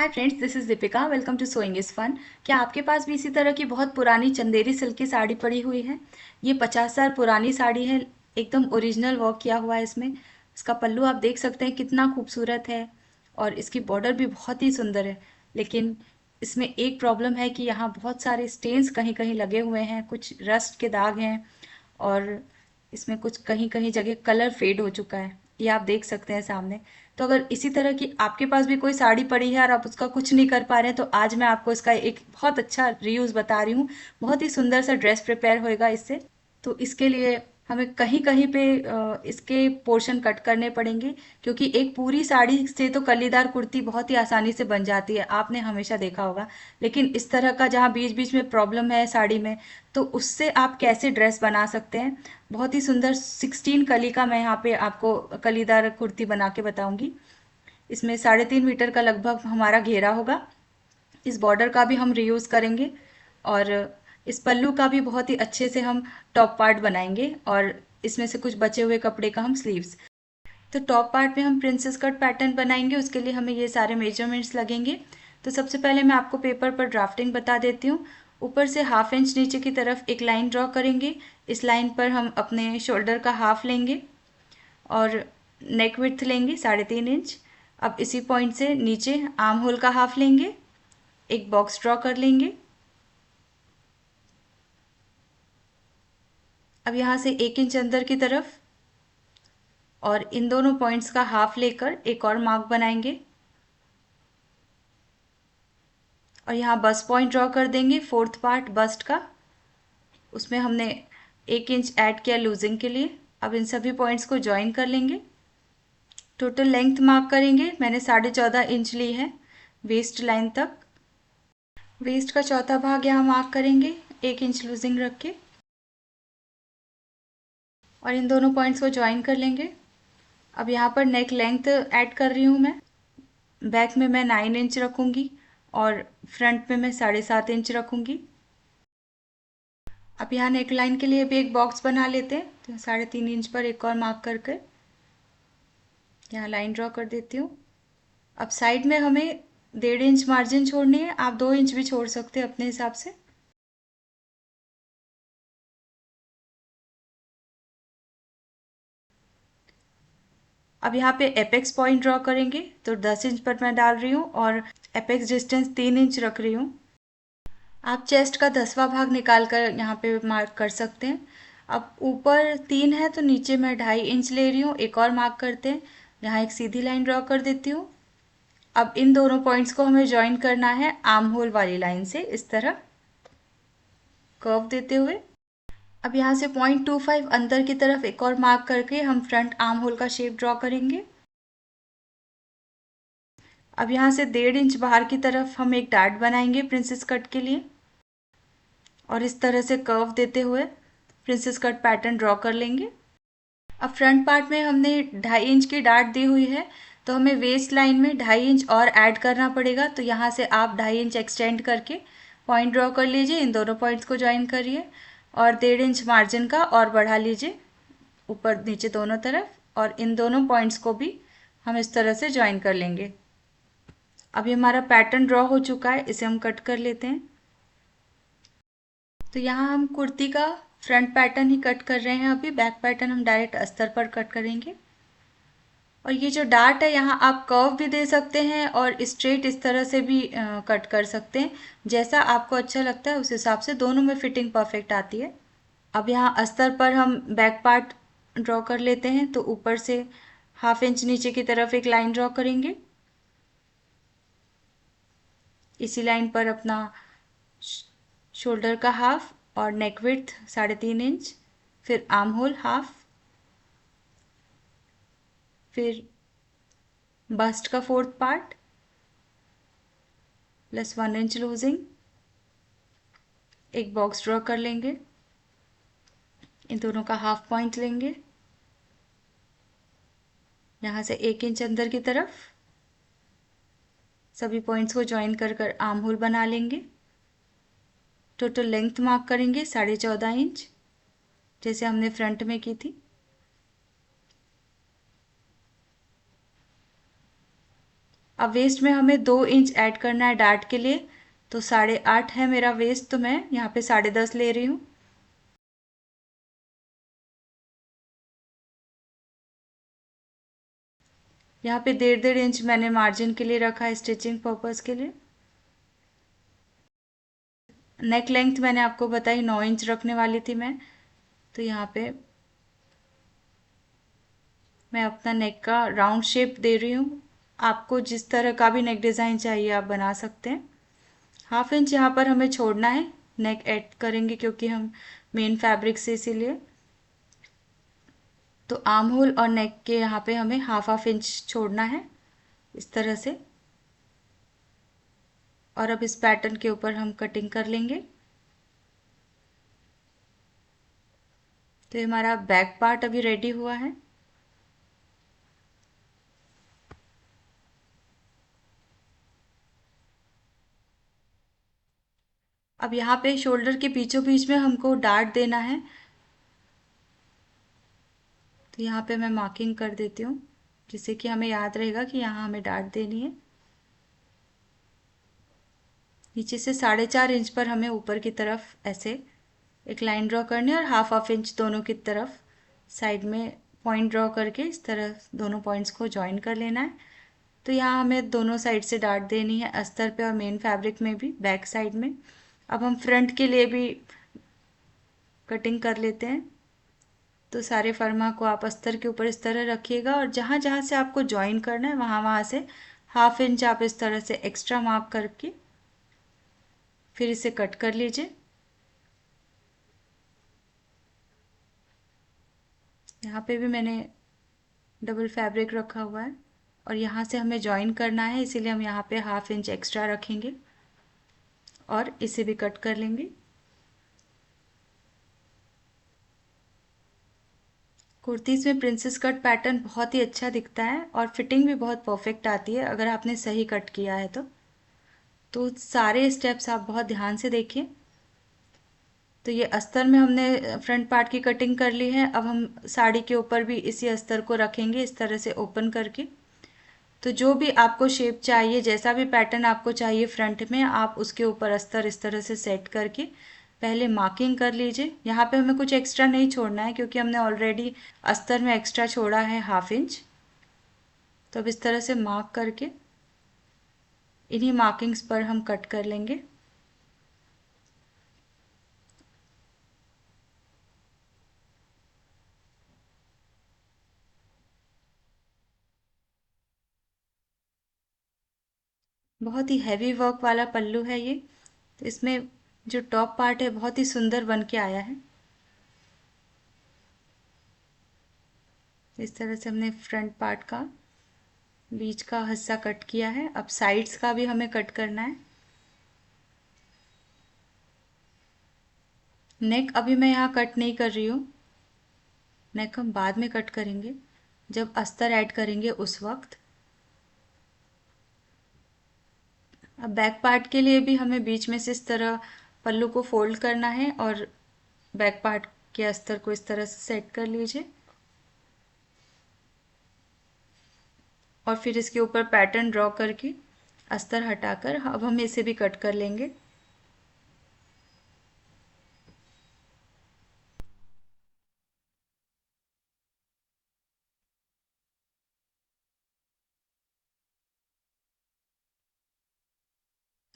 Hi friends, this is Deepika. Welcome to sewing is fun. क्या आपके पास भी इसी तरह की बहुत पुरानी चंदेरी सिल्क की साड़ी पड़ी हुई है? ये 50 साल पुरानी साड़ी है। एकदम ओरिजिनल वर्क किया हुआ है इसमें। इसका पल्लू आप देख सकते हैं कितना खूबसूरत है और इसकी बॉर्डर भी बहुत ही सुंदर है। लेकिन इसमें एक प्रॉब्लम है कि यहाँ बहुत सारे स्टेन्स कहीं कहीं लगे हुए हैं, कुछ रस्ट के दाग हैं और इसमें कुछ कहीं कहीं जगह कलर फेड हो चुका है। ये आप देख सकते हैं सामने। तो अगर इसी तरह की आपके पास भी कोई साड़ी पड़ी है और आप उसका कुछ नहीं कर पा रहे हैं, तो आज मैं आपको इसका एक बहुत अच्छा रीयूज़ बता रही हूँ। बहुत ही सुंदर सा ड्रेस प्रिपेयर होएगा इससे। तो इसके लिए हमें कहीं कहीं पे इसके पोर्शन कट करने पड़ेंगे, क्योंकि एक पूरी साड़ी से तो कलीदार कुर्ती बहुत ही आसानी से बन जाती है, आपने हमेशा देखा होगा। लेकिन इस तरह का जहाँ बीच बीच में प्रॉब्लम है साड़ी में, तो उससे आप कैसे ड्रेस बना सकते हैं। बहुत ही सुंदर 16 कली का मैं यहाँ पे आपको कलीदार कुर्ती बना के बताऊंगी। इसमें 3.5 मीटर का लगभग हमारा घेरा होगा। इस बॉर्डर का भी हम रीयूज़ करेंगे और इस पल्लू का भी बहुत ही अच्छे से हम टॉप पार्ट बनाएंगे और इसमें से कुछ बचे हुए कपड़े का हम स्लीव्स। तो टॉप पार्ट में हम प्रिंसेस कट पैटर्न बनाएंगे, उसके लिए हमें ये सारे मेजरमेंट्स लगेंगे। तो सबसे पहले मैं आपको पेपर पर ड्राफ्टिंग बता देती हूँ। ऊपर से 1/2 इंच नीचे की तरफ एक लाइन ड्रॉ करेंगे। इस लाइन पर हम अपने शोल्डर का हाफ लेंगे और नेक विड्थ लेंगे 3.5 इंच। अब इसी पॉइंट से नीचे आर्म होल का हाफ लेंगे, एक बॉक्स ड्रॉ कर लेंगे। अब यहाँ से 1 इंच अंदर की तरफ और इन दोनों पॉइंट्स का हाफ लेकर एक और मार्क बनाएंगे और यहाँ बस्ट पॉइंट ड्रॉ कर देंगे, फोर्थ पार्ट बस्ट का। उसमें हमने 1 इंच ऐड किया लूजिंग के लिए। अब इन सभी पॉइंट्स को ज्वाइन कर लेंगे। टोटल लेंथ मार्क करेंगे, मैंने 14.5 इंच ली है वेस्ट लाइन तक। वेस्ट का चौथा भाग यहाँ मार्क करेंगे 1 इंच लूजिंग रख के और इन दोनों पॉइंट्स को ज्वाइन कर लेंगे। अब यहाँ पर नेक लेंथ ऐड कर रही हूँ मैं। बैक में मैं 9 इंच रखूँगी और फ्रंट में मैं 7.5 इंच रखूँगी। अब यहाँ नेक लाइन के लिए भी एक बॉक्स बना लेते हैं। तो 3.5 इंच पर एक और मार्क करके यहाँ लाइन ड्रॉ कर देती हूँ। अब साइड में हमें 1.5 इंच मार्जिन छोड़नी है, आप 2 इंच भी छोड़ सकते हैं अपने हिसाब से। अब यहाँ पे एपेक्स पॉइंट ड्रॉ करेंगे, तो 10 इंच पर मैं डाल रही हूँ और एपेक्स डिस्टेंस 3 इंच रख रही हूँ। आप चेस्ट का 10वां भाग निकाल कर यहाँ पे मार्क कर सकते हैं। अब ऊपर 3 है तो नीचे मैं 2.5 इंच ले रही हूँ, एक और मार्क करते हैं। यहाँ एक सीधी लाइन ड्रॉ कर देती हूँ। अब इन दोनों पॉइंट्स को हमें ज्वाइन करना है आर्म होल वाली लाइन से, इस तरह कर्व देते हुए। अब यहाँ से 0.25 अंदर की तरफ एक और मार्क करके हम फ्रंट आर्म होल का शेप ड्रॉ करेंगे। अब यहाँ से 1.5 इंच बाहर की तरफ हम एक डार्ट बनाएंगे प्रिंसेस कट के लिए और इस तरह से कर्व देते हुए प्रिंसेस कट पैटर्न ड्रॉ कर लेंगे। अब फ्रंट पार्ट में हमने 2.5 इंच की डार्ट दी हुई है, तो हमें वेस्ट लाइन में 2.5 इंच और ऐड करना पड़ेगा। तो यहाँ से आप 2.5 इंच एक्सटेंड करके पॉइंट ड्रॉ कर लीजिए, इन दोनों पॉइंट्स को ज्वाइन करिए और 1.5 इंच मार्जिन का और बढ़ा लीजिए ऊपर नीचे दोनों तरफ और इन दोनों पॉइंट्स को भी हम इस तरह से ज्वाइन कर लेंगे। अभी हमारा पैटर्न ड्रॉ हो चुका है, इसे हम कट कर लेते हैं। तो यहाँ हम कुर्ती का फ्रंट पैटर्न ही कट कर रहे हैं, अभी बैक पैटर्न हम डायरेक्ट अस्तर पर कट करेंगे। और ये जो डार्ट है यहाँ आप कर्व भी दे सकते हैं और स्ट्रेट इस तरह से भी कट कर सकते हैं, जैसा आपको अच्छा लगता है उस हिसाब से, दोनों में फिटिंग परफेक्ट आती है। अब यहाँ अस्तर पर हम बैक पार्ट ड्रॉ कर लेते हैं, तो ऊपर से 1/2 इंच नीचे की तरफ एक लाइन ड्रॉ करेंगे। इसी लाइन पर अपना शोल्डर का हाफ और नेक विड्थ 3.5 इंच, फिर आर्म होल हाफ, फिर बस्ट का fourth part plus 1 inch losing, एक बॉक्स ड्रॉ कर लेंगे। इन दोनों का हाफ पॉइंट लेंगे, यहाँ से 1 इंच अंदर की तरफ सभी पॉइंट्स को ज्वाइन कर कर आर्म होल बना लेंगे। टोटल लेंथ मार्क करेंगे 14.5 इंच, जैसे हमने फ्रंट में की थी। अब वेस्ट में हमें 2 इंच ऐड करना है डार्ट के लिए, तो 8.5 है मेरा वेस्ट, तो मैं यहाँ पे 10.5 ले रही हूँ। यहाँ पे 1.5 इंच मैंने मार्जिन के लिए रखा है स्टिचिंग पर्पस के लिए। नेक लेंथ मैंने आपको बताई 9 इंच रखने वाली थी मैं, तो यहाँ पे मैं अपना नेक का राउंड शेप दे रही हूँ। आपको जिस तरह का भी नेक डिज़ाइन चाहिए आप बना सकते हैं। 1/2 इंच यहाँ पर हमें छोड़ना है, नेक ऐड करेंगे क्योंकि हम मेन फैब्रिक से, इसीलिए। तो आर्म होल और नेक के यहाँ पे हमें 1/2 इंच छोड़ना है इस तरह से। और अब इस पैटर्न के ऊपर हम कटिंग कर लेंगे। तो ये हमारा बैक पार्ट अभी रेडी हुआ है। अब यहाँ पे शोल्डर के बीचों बीच में हमको डार्ट देना है, तो यहाँ पे मैं मार्किंग कर देती हूँ जिससे कि हमें याद रहेगा कि यहाँ हमें डार्ट देनी है। नीचे से 4.5 इंच पर हमें ऊपर की तरफ ऐसे एक लाइन ड्रॉ करनी है और 1/2 इंच दोनों की तरफ साइड में पॉइंट ड्रॉ करके इस तरह दोनों पॉइंट्स को ज्वाइन कर लेना है। तो यहाँ हमें दोनों साइड से डार्ट देनी है, अस्तर पे और मेन फैब्रिक में भी, बैक साइड में। अब हम फ्रंट के लिए भी कटिंग कर लेते हैं। तो सारे फर्मा को आप अस्तर के ऊपर इस तरह रखिएगा और जहाँ जहाँ से आपको ज्वाइन करना है वहाँ वहाँ से 1/2 इंच आप इस तरह से एक्स्ट्रा मार्क करके फिर इसे कट कर लीजिए। यहाँ पे भी मैंने डबल फैब्रिक रखा हुआ है और यहाँ से हमें ज्वाइन करना है, इसीलिए हम यहाँ पे 1/2 इंच एक्स्ट्रा रखेंगे और इसे भी कट कर लेंगे। कुर्तीज़ में प्रिंसेस कट पैटर्न बहुत ही अच्छा दिखता है और फिटिंग भी बहुत परफेक्ट आती है अगर आपने सही कट किया है तो सारे स्टेप्स आप बहुत ध्यान से देखिए। तो ये अस्तर में हमने फ्रंट पार्ट की कटिंग कर ली है। अब हम साड़ी के ऊपर भी इसी अस्तर को रखेंगे इस तरह से ओपन करके। तो जो भी आपको शेप चाहिए, जैसा भी पैटर्न आपको चाहिए फ्रंट में, आप उसके ऊपर अस्तर इस तरह से सेट करके पहले मार्किंग कर लीजिए। यहाँ पे हमें कुछ एक्स्ट्रा नहीं छोड़ना है क्योंकि हमने ऑलरेडी अस्तर में एक्स्ट्रा छोड़ा है 1/2 इंच। तो अब इस तरह से मार्क करके इन्हीं मार्किंग्स पर हम कट कर लेंगे। बहुत ही हैवी वर्क वाला पल्लू है ये, तो इसमें जो टॉप पार्ट है बहुत ही सुंदर बन के आया है। इस तरह से हमने फ्रंट पार्ट का बीच का हिस्सा कट किया है। अब साइड्स का भी हमें कट करना है। नेक अभी मैं यहाँ कट नहीं कर रही हूँ, नेक हम बाद में कट करेंगे जब अस्तर ऐड करेंगे उस वक्त। अब बैक पार्ट के लिए भी हमें बीच में से इस तरह पल्लू को फोल्ड करना है और बैक पार्ट के अस्तर को इस तरह से सेट कर लीजिए और फिर इसके ऊपर पैटर्न ड्रॉ करके अस्तर हटाकर अब हम इसे भी कट कर लेंगे।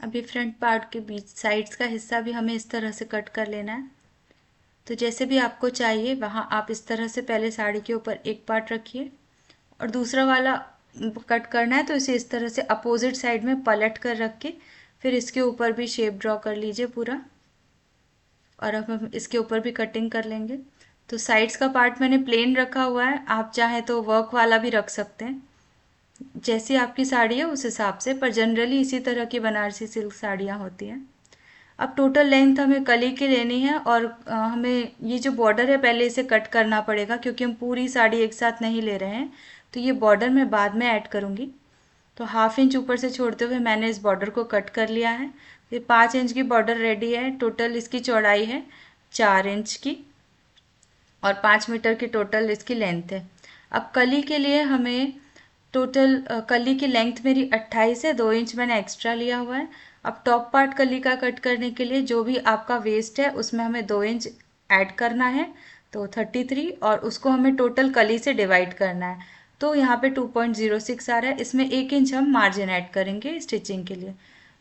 अभी फ्रंट पार्ट के बीच साइड्स का हिस्सा भी हमें इस तरह से कट कर लेना है। तो जैसे भी आपको चाहिए वहाँ आप इस तरह से पहले साड़ी के ऊपर एक पार्ट रखिए और दूसरा वाला कट करना है तो इसे इस तरह से अपोजिट साइड में पलट कर रख के फिर इसके ऊपर भी शेप ड्रॉ कर लीजिए पूरा। और अब हम इसके ऊपर भी कटिंग कर लेंगे। तो साइड्स का पार्ट मैंने प्लेन रखा हुआ है, आप चाहें तो वर्क वाला भी रख सकते हैं, जैसी आपकी साड़ी है उस हिसाब से, पर जनरली इसी तरह की बनारसी सिल्क साड़ियाँ होती हैं। अब टोटल लेंथ हमें कली की लेनी है और हमें ये जो बॉर्डर है पहले इसे कट करना पड़ेगा क्योंकि हम पूरी साड़ी एक साथ नहीं ले रहे हैं, तो ये बॉर्डर मैं बाद में ऐड करूँगी। तो 1/2 इंच ऊपर से छोड़ते हुए मैंने इस बॉर्डर को कट कर लिया है। ये 5 इंच की बॉर्डर रेडी है। टोटल इसकी चौड़ाई है 4 इंच की और 5 मीटर की टोटल इसकी लेंथ है। अब कली के लिए हमें टोटल कली की लेंथ मेरी 28 है, 2 इंच मैंने एक्स्ट्रा लिया हुआ है। अब टॉप पार्ट कली का कट करने के लिए जो भी आपका वेस्ट है उसमें हमें 2 इंच ऐड करना है, तो 33, और उसको हमें टोटल कली से डिवाइड करना है। तो यहाँ पे 2.06 आ रहा है, इसमें 1 इंच हम मार्जिन ऐड करेंगे स्टिचिंग के लिए।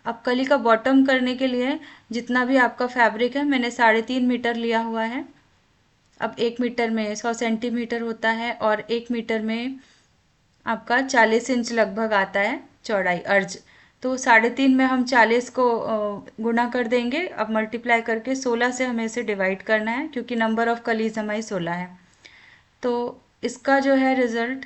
अब कली का बॉटम करने के लिए जितना भी आपका फैब्रिक है मैंने 3.5 मीटर लिया हुआ है। अब 1 मीटर में 100 सेंटीमीटर होता है और 1 मीटर में आपका 40 इंच लगभग आता है चौड़ाई अर्ज। तो 3.5 में हम 40 को गुना कर देंगे। अब मल्टीप्लाई करके 16 से हमें इसे डिवाइड करना है क्योंकि नंबर ऑफ कलीज हमारी 16 है। तो इसका जो है रिजल्ट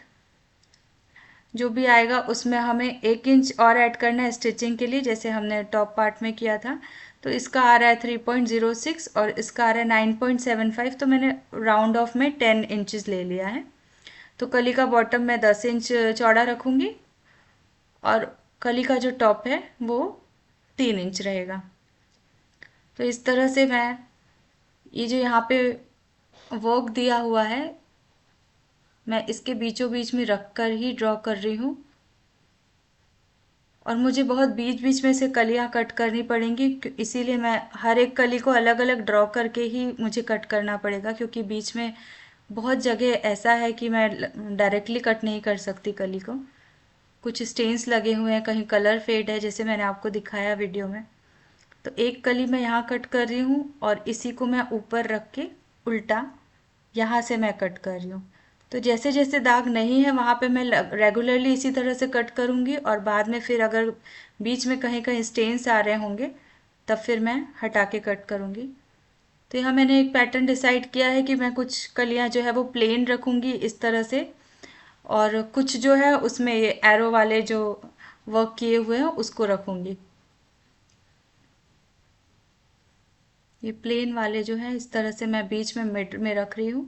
जो भी आएगा उसमें हमें 1 इंच और ऐड करना है स्टिचिंग के लिए, जैसे हमने टॉप पार्ट में किया था। तो इसका आ रहा है 3.06 और इसका आ रहा है 9.75, तो मैंने राउंड ऑफ में 10 इंचेस ले लिया है। तो कली का बॉटम मैं 10 इंच चौड़ा रखूँगी और कली का जो टॉप है वो 3 इंच रहेगा। तो इस तरह से मैं ये जो यहाँ पे वर्क दिया हुआ है मैं इसके बीचों बीच में रख कर ही ड्रॉ कर रही हूँ, और मुझे बहुत बीच बीच में से कलियाँ कट करनी पड़ेंगी, इसीलिए मैं हर एक कली को अलग अलग ड्रॉ करके ही मुझे कट करना पड़ेगा, क्योंकि बीच में बहुत जगह ऐसा है कि मैं डायरेक्टली कट नहीं कर सकती कली को। कुछ स्टेन्स लगे हुए हैं, कहीं कलर फेड है, जैसे मैंने आपको दिखाया वीडियो में। तो एक कली मैं यहाँ कट कर रही हूँ और इसी को मैं ऊपर रख के उल्टा यहाँ से मैं कट कर रही हूँ। तो जैसे जैसे दाग नहीं है वहाँ पे मैं रेगुलरली इसी तरह से कट करूँगी, और बाद में फिर अगर बीच में कहीं कहीं स्टेन्स आ रहे होंगे तब फिर मैं हटा के कट करूँगी। तो यहाँ मैंने एक पैटर्न डिसाइड किया है कि मैं कुछ कलियाँ जो है वो प्लेन रखूँगी इस तरह से, और कुछ जो है उसमें ये एरो वाले जो वर्क किए हुए हैं उसको रखूँगी। ये प्लेन वाले जो हैं इस तरह से मैं बीच में मिड में रख रही हूँ।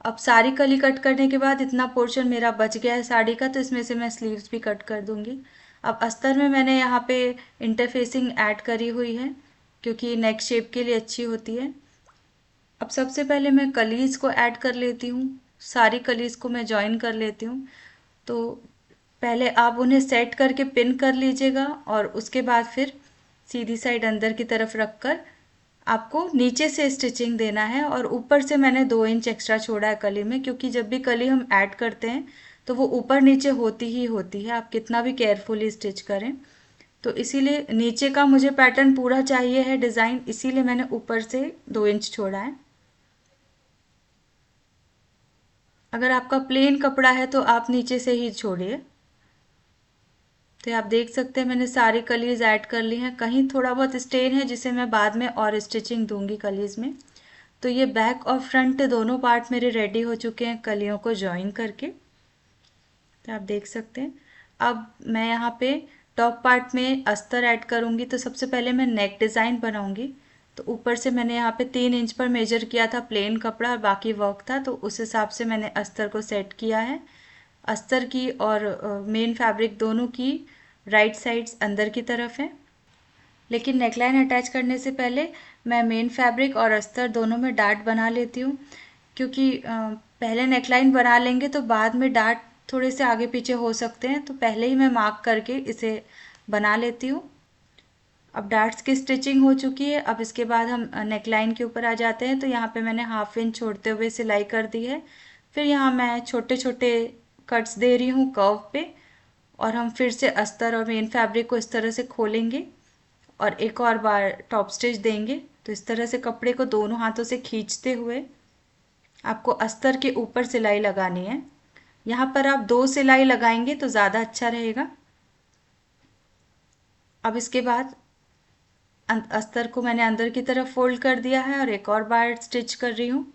अब सारी कली कट करने के बाद इतना पोर्शन मेरा बच गया है साड़ी का, तो इसमें से मैं स्लीव्स भी कट कर दूंगी। अब अस्तर में मैंने यहाँ पे इंटरफेसिंग ऐड करी हुई है क्योंकि नेक शेप के लिए अच्छी होती है। अब सबसे पहले मैं कलीज को ऐड कर लेती हूँ, सारी कलीज को मैं जॉइन कर लेती हूँ। तो पहले आप उन्हें सेट करके पिन कर लीजिएगा और उसके बाद फिर सीधी साइड अंदर की तरफ रख कर आपको नीचे से स्टिचिंग देना है, और ऊपर से मैंने 2 इंच एक्स्ट्रा छोड़ा है कली में, क्योंकि जब भी कली हम ऐड करते हैं तो वो ऊपर नीचे होती ही होती है, आप कितना भी केयरफुली स्टिच करें। तो इसीलिए नीचे का मुझे पैटर्न पूरा चाहिए है डिज़ाइन, इसीलिए मैंने ऊपर से 2 इंच छोड़ा है। अगर आपका प्लेन कपड़ा है तो आप नीचे से ही छोड़िए। तो आप देख सकते हैं मैंने सारी कलीज ऐड कर ली हैं, कहीं थोड़ा बहुत स्टेन है जिसे मैं बाद में और स्टिचिंग दूंगी कलीज में। तो ये बैक और फ्रंट दोनों पार्ट मेरे रेडी हो चुके हैं कलियों को जॉइन करके। तो आप देख सकते हैं। अब मैं यहाँ पे टॉप पार्ट में अस्तर ऐड करूँगी, तो सबसे पहले मैं नेक डिज़ाइन बनाऊँगी। तो ऊपर से मैंने यहाँ पे 3 इंच पर मेजर किया था प्लेन कपड़ा और बाकी वर्क था, तो उस हिसाब से मैंने अस्तर को सेट किया है। अस्तर की और मेन फैब्रिक दोनों की राइट साइड्स अंदर की तरफ है, लेकिन नेकलाइन अटैच करने से पहले मैं मेन फैब्रिक और अस्तर दोनों में डार्ट बना लेती हूँ, क्योंकि पहले नेकलाइन बना लेंगे तो बाद में डार्ट थोड़े से आगे पीछे हो सकते हैं, तो पहले ही मैं मार्क करके इसे बना लेती हूँ। अब डार्ट्स की स्टिचिंग हो चुकी है, अब इसके बाद हम नेकलाइन के ऊपर आ जाते हैं। तो यहाँ पे मैंने हाफ इंच छोड़ते हुए सिलाई कर दी है, फिर यहाँ मैं छोटे छोटे कट्स दे रही हूँ कर्व पे, और हम फिर से अस्तर और मेन फैब्रिक को इस तरह से खोलेंगे और एक और बार टॉप स्टिच देंगे। तो इस तरह से कपड़े को दोनों हाथों से खींचते हुए आपको अस्तर के ऊपर सिलाई लगानी है। यहाँ पर आप 2 सिलाई लगाएंगे तो ज़्यादा अच्छा रहेगा। अब इसके बाद अस्तर को मैंने अंदर की तरफ फोल्ड कर दिया है और एक और बार स्टिच कर रही हूँ।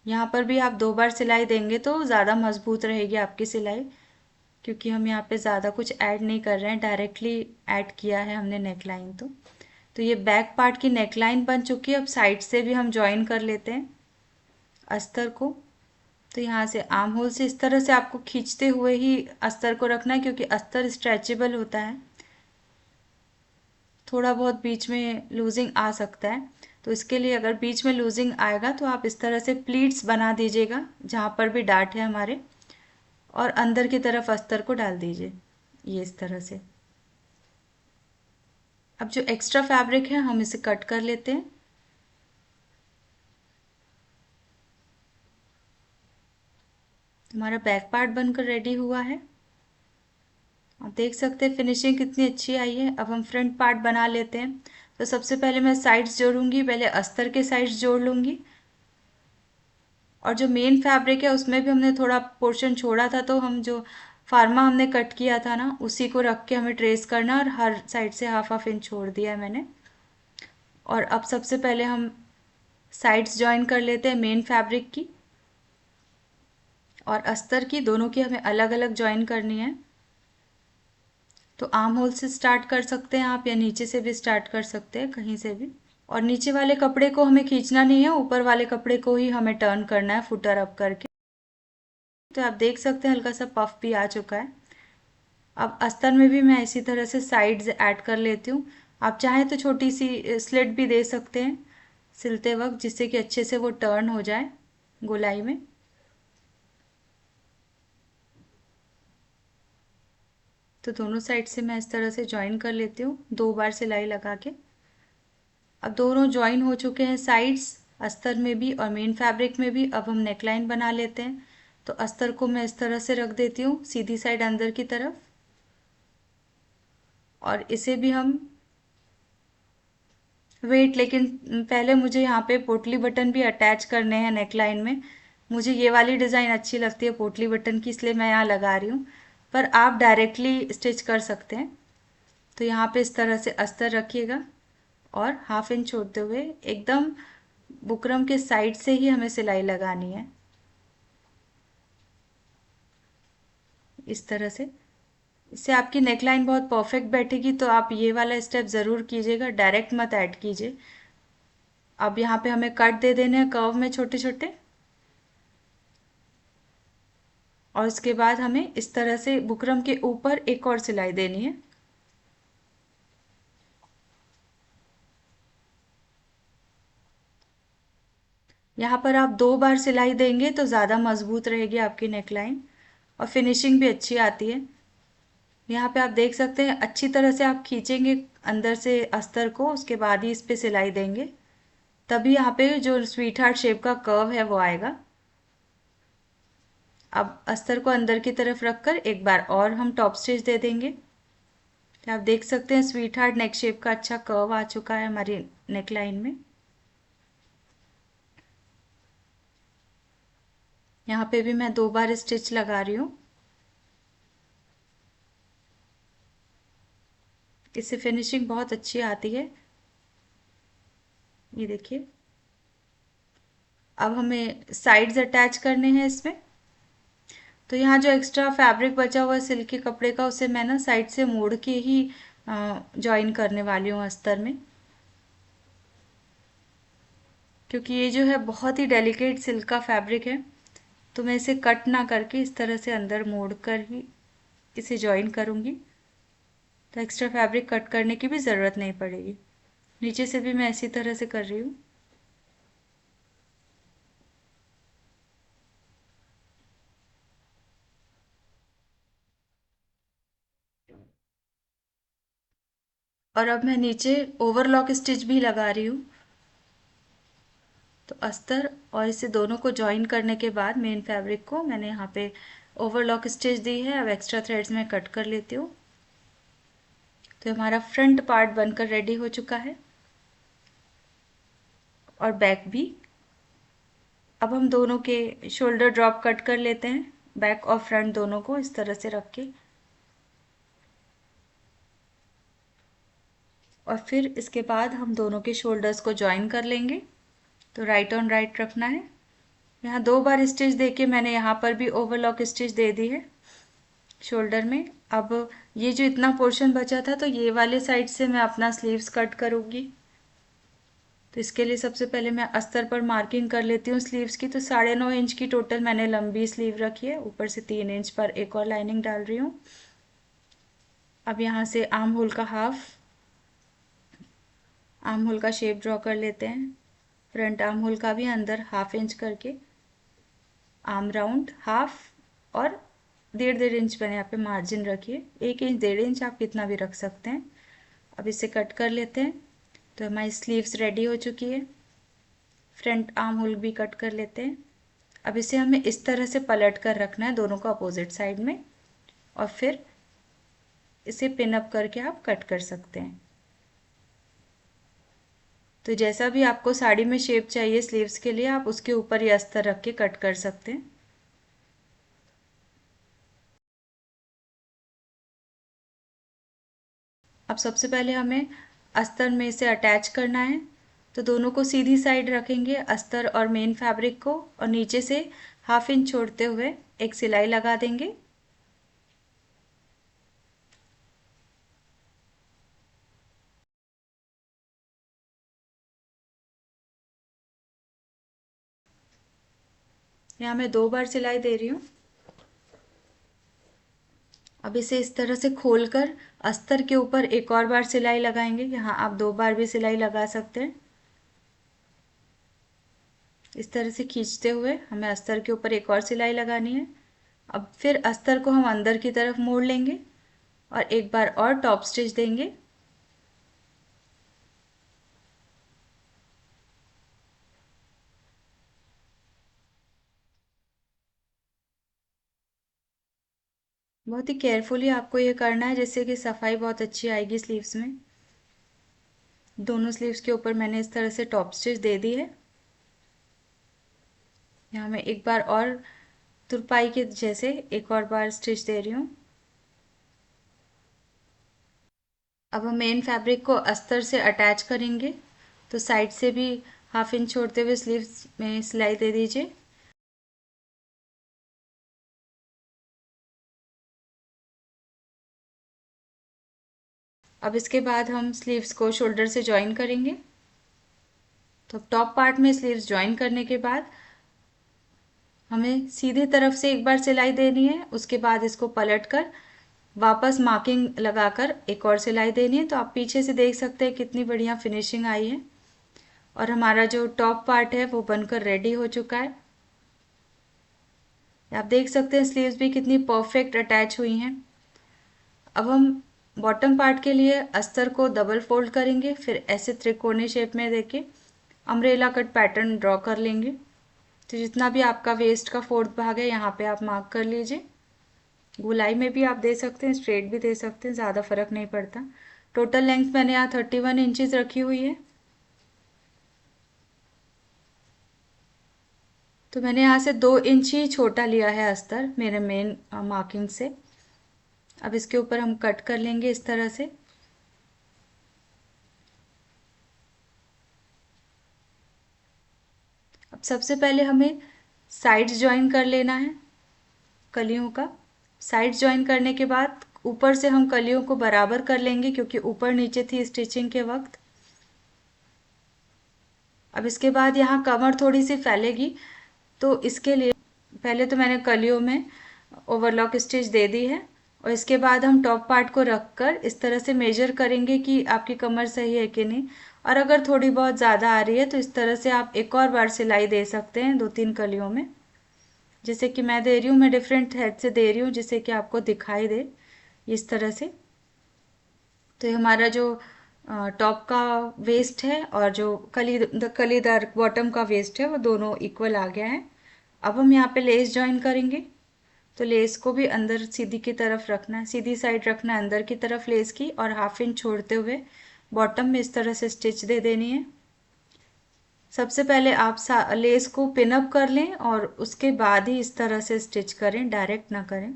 यहाँ पर भी आप 2 बार सिलाई देंगे तो ज़्यादा मजबूत रहेगी आपकी सिलाई, क्योंकि हम यहाँ पे ज़्यादा कुछ ऐड नहीं कर रहे हैं, डायरेक्टली ऐड किया है हमने नेकलाइन। तो ये बैक पार्ट की नेकलाइन बन चुकी है। अब साइड से भी हम जॉइन कर लेते हैं अस्तर को। तो यहाँ से आर्म होल से इस तरह से आपको खींचते हुए ही अस्तर को रखना है, क्योंकि अस्तर स्ट्रेचेबल होता है, थोड़ा बहुत बीच में लूजिंग आ सकता है। तो इसके लिए अगर बीच में लूजिंग आएगा तो आप इस तरह से प्लीट्स बना दीजिएगा जहाँ पर भी डार्ट है हमारे, और अंदर की तरफ अस्तर को डाल दीजिए, ये इस तरह से। अब जो एक्स्ट्रा फैब्रिक है हम इसे कट कर लेते हैं। हमारा बैक पार्ट बनकर रेडी हुआ है। आप देख सकते हैं फिनिशिंग कितनी अच्छी आई है। अब हम फ्रंट पार्ट बना लेते हैं। तो सबसे पहले मैं साइड्स जोड़ूंगी, पहले अस्तर के साइड्स जोड़ लूंगी, और जो मेन फैब्रिक है उसमें भी हमने थोड़ा पोर्शन छोड़ा था, तो हम जो फार्मा हमने कट किया था ना, उसी को रख के हमें ट्रेस करना, और हर साइड से हाफ हाफ इंच छोड़ दिया है मैंने। और अब सबसे पहले हम साइड्स जॉइन कर लेते हैं मेन फैब्रिक की और अस्तर की, दोनों की हमें अलग अलग जॉइन करनी है। तो आर्म होल से स्टार्ट कर सकते हैं आप, या नीचे से भी स्टार्ट कर सकते हैं, कहीं से भी। और नीचे वाले कपड़े को हमें खींचना नहीं है, ऊपर वाले कपड़े को ही हमें टर्न करना है फुटर अप करके। तो आप देख सकते हैं हल्का सा पफ भी आ चुका है। अब अस्तर में भी मैं इसी तरह से साइड्स ऐड कर लेती हूँ। आप चाहें तो छोटी सी स्लिट भी दे सकते हैं सिलते वक्त, जिससे कि अच्छे से वो टर्न हो जाए गोलाई में। तो दोनों साइड से मैं इस तरह से ज्वाइन कर लेती हूँ 2 बार सिलाई लगा के। अब दोनों ज्वाइन हो चुके हैं साइड्स, अस्तर में भी और मेन फैब्रिक में भी। अब हम नेकलाइन बना लेते हैं। तो अस्तर को मैं इस तरह से रख देती हूँ सीधी साइड अंदर की तरफ, और इसे भी हम वेट, लेकिन पहले मुझे यहाँ पे पोटली बटन भी अटैच करने हैं नेकलाइन में। मुझे ये वाली डिज़ाइन अच्छी लगती है पोटली बटन की, इसलिए मैं यहाँ लगा रही हूँ, पर आप डायरेक्टली स्टिच कर सकते हैं। तो यहाँ पे इस तरह से अस्तर रखिएगा और हाफ इंच छोड़ते हुए एकदम बुकरम के साइड से ही हमें सिलाई लगानी है, इस तरह से। इससे आपकी नेकलाइन बहुत परफेक्ट बैठेगी। तो आप ये वाला स्टेप ज़रूर कीजिएगा, डायरेक्ट मत ऐड कीजिए। अब यहाँ पे हमें कट दे देने हैं कर्व में छोटे छोटे, और उसके बाद हमें इस तरह से बुकरम के ऊपर एक और सिलाई देनी है। यहाँ पर आप 2 बार सिलाई देंगे तो ज़्यादा मजबूत रहेगी आपकी नेकलाइन, और फिनिशिंग भी अच्छी आती है। यहाँ पे आप देख सकते हैं अच्छी तरह से आप खींचेंगे अंदर से अस्तर को, उसके बाद ही इस पे सिलाई देंगे, तभी यहाँ पे जो स्वीट हार्ट शेप का कर्व है वो आएगा। अब अस्तर को अंदर की तरफ रखकर एक बार और हम टॉप स्टिच दे देंगे। तो आप देख सकते हैं स्वीट हार्ट नेक शेप का अच्छा कर्व आ चुका है हमारी नेकलाइन में। यहाँ पे भी मैं 2 बार स्टिच लगा रही हूँ, इससे फिनिशिंग बहुत अच्छी आती है। ये देखिए। अब हमें साइड्स अटैच करने हैं इसमें। तो यहाँ जो एक्स्ट्रा फैब्रिक बचा हुआ है सिल्क के कपड़े का, उसे मैं ना साइड से मोड़ के ही जॉइन करने वाली हूँ अस्तर में, क्योंकि ये जो है बहुत ही डेलिकेट सिल्क का फैब्रिक है। तो मैं इसे कट ना करके इस तरह से अंदर मोड़ कर ही इसे जॉइन करूँगी। तो एक्स्ट्रा फैब्रिक कट करने की भी ज़रूरत नहीं पड़ेगी। नीचे से भी मैं इसी तरह से कर रही हूँ। और अब मैं नीचे ओवरलॉक स्टिच भी लगा रही हूँ। तो अस्तर और इसे दोनों को जॉइन करने के बाद मेन फैब्रिक को मैंने यहाँ पे ओवरलॉक स्टिच दी है। अब एक्स्ट्रा थ्रेड्स में कट कर लेती हूँ। तो हमारा फ्रंट पार्ट बनकर रेडी हो चुका है, और बैक भी। अब हम दोनों के शोल्डर ड्रॉप कट कर लेते हैं, बैक और फ्रंट दोनों को इस तरह से रख के। और फिर इसके बाद हम दोनों के शोल्डर्स को जॉइन कर लेंगे। तो राइट ऑन राइट रखना है। यहाँ 2 बार स्टिच देके मैंने यहाँ पर भी ओवरलॉक स्टिच दे दी है शोल्डर में। अब ये जो इतना पोर्शन बचा था, तो ये वाले साइड से मैं अपना स्लीव्स कट करूँगी। तो इसके लिए सबसे पहले मैं अस्तर पर मार्किंग कर लेती हूँ स्लीव्स की। तो 9.5 इंच की टोटल मैंने लंबी स्लीव रखी है, ऊपर से 3 इंच पर एक और लाइनिंग डाल रही हूँ। अब यहाँ से आर्म होल का आर्म होल का शेप ड्रॉ कर लेते हैं। फ्रंट आर्म होल का भी अंदर 1/2 इंच करके, आर्म राउंड हाफ और डेढ़ डेढ़ इंच मैंने यहाँ पे मार्जिन रखी है, 1 इंच 1.5 इंच आप कितना भी रख सकते हैं। अब इसे कट कर लेते हैं। तो हमारी स्लीव्स रेडी हो चुकी है। फ्रंट आर्म होल भी कट कर लेते हैं। अब इसे हमें इस तरह से पलट कर रखना है दोनों को अपोजिट साइड में, और फिर इसे पिन अप करके आप कट कर सकते हैं। तो जैसा भी आपको साड़ी में शेप चाहिए स्लीव्स के लिए, आप उसके ऊपर ये अस्तर रख के कट कर सकते हैं। अब सबसे पहले हमें अस्तर में इसे अटैच करना है। तो दोनों को सीधी साइड रखेंगे, अस्तर और मेन फैब्रिक को, और नीचे से 1/2 इंच छोड़ते हुए एक सिलाई लगा देंगे। यहाँ मैं 2 बार सिलाई दे रही हूँ। अब इसे इस तरह से खोलकर अस्तर के ऊपर एक और बार सिलाई लगाएंगे। यहाँ आप 2 बार भी सिलाई लगा सकते हैं। इस तरह से खींचते हुए हमें अस्तर के ऊपर एक और सिलाई लगानी है। अब फिर अस्तर को हम अंदर की तरफ मोड़ लेंगे और एक बार और टॉप स्टिच देंगे। बहुत ही केयरफुली आपको ये करना है, जिससे कि सफाई बहुत अच्छी आएगी स्लीव्स में। दोनों स्लीव्स के ऊपर मैंने इस तरह से टॉप स्टिच दे दी है। यहाँ मैं एक बार और तुरपाई के जैसे एक और बार स्टिच दे रही हूँ। अब हम मेन फैब्रिक को अस्तर से अटैच करेंगे। तो साइड से भी 1/2 इंच छोड़ते हुए स्लीव्स में सिलाई दे दीजिए। अब इसके बाद हम स्लीव्स को शोल्डर से जॉइन करेंगे। तो टॉप पार्ट में स्लीव्स जॉइन करने के बाद हमें सीधी तरफ से एक बार सिलाई देनी है, उसके बाद इसको पलट कर वापस मार्किंग लगाकर एक और सिलाई देनी है। तो आप पीछे से देख सकते हैं कितनी बढ़िया फिनिशिंग आई है, और हमारा जो टॉप पार्ट है वो बनकर रेडी हो चुका है। आप देख सकते हैं स्लीव्स भी कितनी परफेक्ट अटैच हुई हैं। अब हम बॉटम पार्ट के लिए अस्तर को डबल फोल्ड करेंगे, फिर ऐसे त्रिकोणीय शेप में देके अम्ब्रेला कट पैटर्न ड्रॉ कर लेंगे। तो जितना भी आपका वेस्ट का फोर्थ भाग है यहाँ पे आप मार्क कर लीजिए। गोलाई में भी आप दे सकते हैं, स्ट्रेट भी दे सकते हैं, ज़्यादा फर्क नहीं पड़ता। टोटल लेंथ मैंने यहाँ 31 इंचेस रखी हुई है। तो मैंने यहाँ से 2 इंच ही छोटा लिया है अस्तर मेरे मेन मार्किंग से। अब इसके ऊपर हम कट कर लेंगे इस तरह से। अब सबसे पहले हमें साइड्स ज्वाइन कर लेना है कलियों का। साइड्स ज्वाइन करने के बाद ऊपर से हम कलियों को बराबर कर लेंगे, क्योंकि ऊपर नीचे थी स्टिचिंग के वक्त। अब इसके बाद यहाँ कमर थोड़ी सी फैलेगी, तो इसके लिए पहले तो मैंने कलियों में ओवरलॉक स्टिच दे दी है, और इसके बाद हम टॉप पार्ट को रखकर इस तरह से मेजर करेंगे कि आपकी कमर सही है कि नहीं। और अगर थोड़ी बहुत ज़्यादा आ रही है तो इस तरह से आप एक और बार सिलाई दे सकते हैं 2-3 कलियों में। जैसे कि मैं दे रही हूँ, मैं डिफरेंट हेड से दे रही हूँ जिससे कि आपको दिखाई दे इस तरह से। तो ये हमारा जो टॉप का वेस्ट है और जो कलीदार बॉटम का वेस्ट है वो दोनों इक्वल आ गया है। अब हम यहाँ पे लेस ज्वाइन करेंगे। तो लेस को भी अंदर सीधी की तरफ रखना है, सीधी साइड रखना है अंदर की तरफ लेस की, और 1/2 इंच छोड़ते हुए बॉटम में इस तरह से स्टिच दे देनी है। सबसे पहले आप लेस को पिन अप कर लें और उसके बाद ही इस तरह से स्टिच करें, डायरेक्ट ना करें,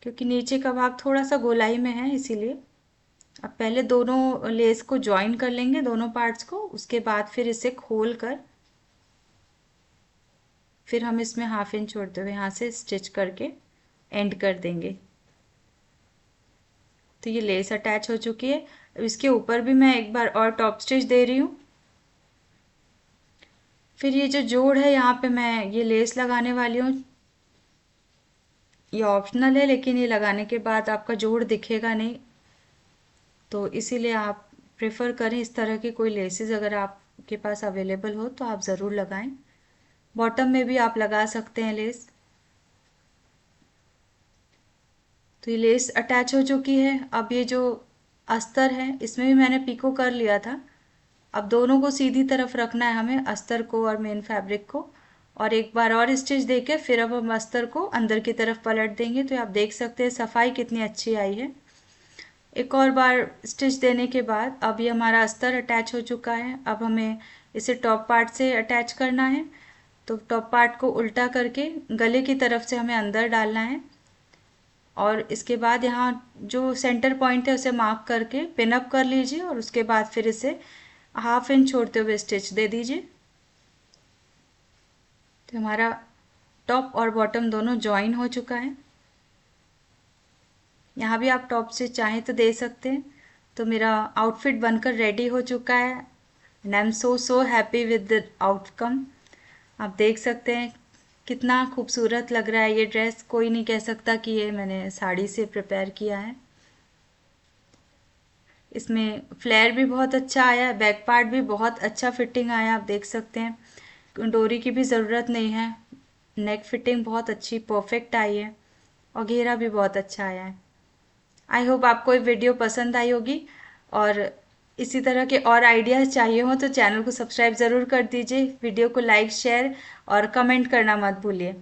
क्योंकि नीचे का भाग थोड़ा सा गोलाई में है इसीलिए। अब पहले दोनों लेस को ज्वाइन कर लेंगे, दोनों पार्ट्स को, उसके बाद फिर इसे खोल कर फिर हम इसमें 1/2 इंच छोड़ते हुए यहाँ से स्टिच करके एंड कर देंगे। तो ये लेस अटैच हो चुकी है। अब इसके ऊपर भी मैं एक बार और टॉप स्टिच दे रही हूँ। फिर ये जो जोड़ है यहाँ पे मैं ये लेस लगाने वाली हूँ। ये ऑप्शनल है, लेकिन ये लगाने के बाद आपका जोड़ दिखेगा नहीं, तो इसीलिए आप प्रेफर करें इस तरह की कोई लेसेस अगर आपके पास अवेलेबल हो तो आप ज़रूर लगाएं। बॉटम में भी आप लगा सकते हैं लेस। तो ये लेस अटैच हो चुकी है। अब ये जो अस्तर है इसमें भी मैंने पिको कर लिया था। अब दोनों को सीधी तरफ रखना है हमें, अस्तर को और मेन फैब्रिक को, और एक बार और स्टिच देके फिर अब हम अस्तर को अंदर की तरफ पलट देंगे। तो आप देख सकते हैं सफाई कितनी अच्छी आई है। एक और बार स्टिच देने के बाद अब ये हमारा अस्तर अटैच हो चुका है। अब हमें इसे टॉप पार्ट से अटैच करना है। तो टॉप पार्ट को उल्टा करके गले की तरफ से हमें अंदर डालना है, और इसके बाद यहाँ जो सेंटर पॉइंट है उसे मार्क करके पिन अप कर लीजिए, और उसके बाद फिर इसे हाफ इंच छोड़ते हुए स्टिच दे दीजिए। तो हमारा टॉप और बॉटम दोनों ज्वाइन हो चुका है। यहाँ भी आप टॉप से चाहें तो दे सकते हैं। तो मेरा आउटफिट बनकर रेडी हो चुका है and I am so happy with the outcome. आप देख सकते हैं कितना खूबसूरत लग रहा है ये ड्रेस। कोई नहीं कह सकता कि ये मैंने साड़ी से प्रिपेयर किया है। इसमें फ्लेयर भी बहुत अच्छा आया है, बैक पार्ट भी बहुत अच्छा फिटिंग आया, आप देख सकते हैं। डोरी की भी ज़रूरत नहीं है, नेक फिटिंग बहुत अच्छी परफेक्ट आई है, और घेरा भी बहुत अच्छा आया है। आई होप आपको ये वीडियो पसंद आई होगी, और इसी तरह के और आइडियाज़ चाहिए हो तो चैनल को सब्सक्राइब ज़रूर कर दीजिए, वीडियो को लाइक शेयर और कमेंट करना मत भूलिए।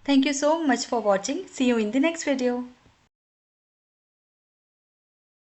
Thank you so much for watching, see you in the next video.